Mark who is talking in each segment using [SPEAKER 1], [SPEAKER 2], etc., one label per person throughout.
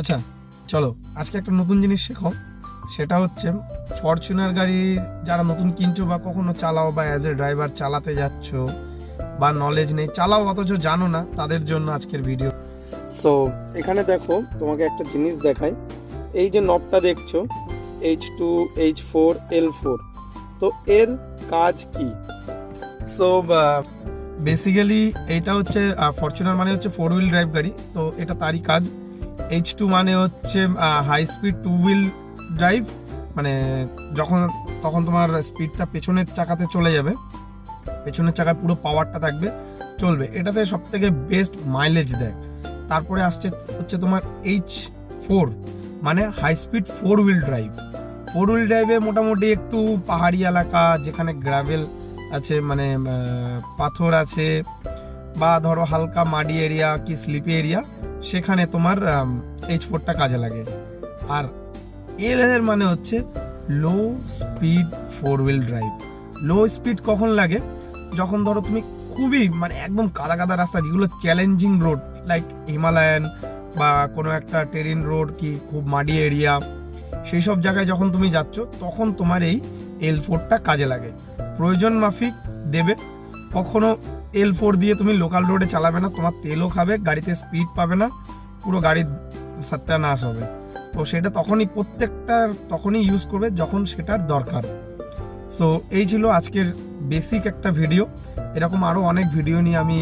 [SPEAKER 1] আচ্ছা চলো আজকে একটা নতুন জিনিস শেখো। সেটা হচ্ছে ফরচুনার গাড়ি যারা নতুন কিনছো বা কখনো চালাও বা অ্যাজ এ ড্রাইভার চালাতে যাচ্ছ বা নলেজ নেই, চালাও অথচ জানো না, তাদের জন্য আজকের ভিডিও। সো এখানে দেখো, তোমাকে একটা জিনিস দেখাই। এই যে নবটা দেখছো H2 H4 L4, তো এর কাজ কি? সো বেসিক্যালি এইটা হচ্ছে ফরচুনার মানে হচ্ছে 4 হুইল ড্রাইভ গাড়ি, তো এটা তারই কাজ। H2 মানে হচ্ছে হাই স্পিড 2 হুইল ড্রাইভ, মানে তখন তোমার স্পিডটা পেছনের চাকাতে চলে যাবে, পেছনের চাকার পুরো পাওয়ারটা থাকবে, চলবে, এটাতে সব থেকে বেস্ট মাইলেজ দেয়। তারপরে আসছে হচ্ছে তোমার H4 মানে high speed 4 wheel drive. 4 wheel ড্রাইভে মোটামুটি একটু পাহাড়ি এলাকা, যেখানে গ্রাভেল আছে, মানে পাথর আছে, বা ধরো হালকা মাটি এরিয়া কি স্লিপি এরিয়া, সেখানে তোমার H4টা কাজে লাগে। আর এল এর মানে হচ্ছে low speed 4 wheel drive. Low speed কখন লাগে? যখন ধরো তুমি খুবই মানে একদম কাদা কাদা রাস্তা, যেগুলো চ্যালেঞ্জিং রোড লাইক হিমালয়ান বা কোনো একটা টেরিন রোড কি খুব মাটি এরিয়া, সেই সব জায়গায় যখন তুমি যাচ্ছ, তখন তোমার এই L4টা কাজে লাগে। প্রয়োজন মাফিক দেবে। কখনো L4 দিয়ে তুমি লোকাল রোডে চালাবে না, তোমার তেলও খাবে, গাড়িতে স্পিড পাবে না, পুরো গাড়ির সত্যানাশ হবে। তো সেটা তখনই ইউজ করবে যখন সেটার দরকার। সো এই ছিল আজকের বেসিক একটা ভিডিও। এরকম আরও অনেক ভিডিও নিয়ে আমি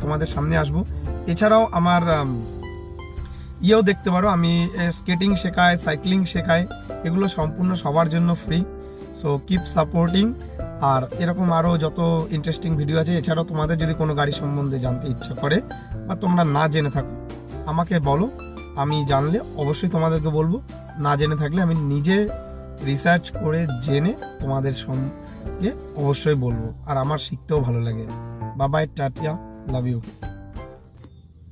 [SPEAKER 1] তোমাদের সামনে আসব। এছাড়াও আমার ইয়েও দেখতে পারো, আমি স্কেটিং শেখাই, সাইক্লিং শেখাই, এগুলো সম্পূর্ণ সবার জন্য ফ্রি। So keep supporting. আর এরকম আরও যত ইন্টারেস্টিং ভিডিও আছে। এছাড়াও তোমাদের যদি কোনো গাড়ি সম্বন্ধে জানতে ইচ্ছা করে বা তোমরা না জেনে থাকো, আমাকে বলো, আমি জানলে অবশ্যই তোমাদেরকে বলবো। না জেনে থাকলে আমি নিজে রিসার্চ করে জেনে তোমাদের সঙ্গে অবশ্যই বলবো। আর আমার শিখতেও ভালো লাগে। বাবাই, টাটা, লাভ ইউ।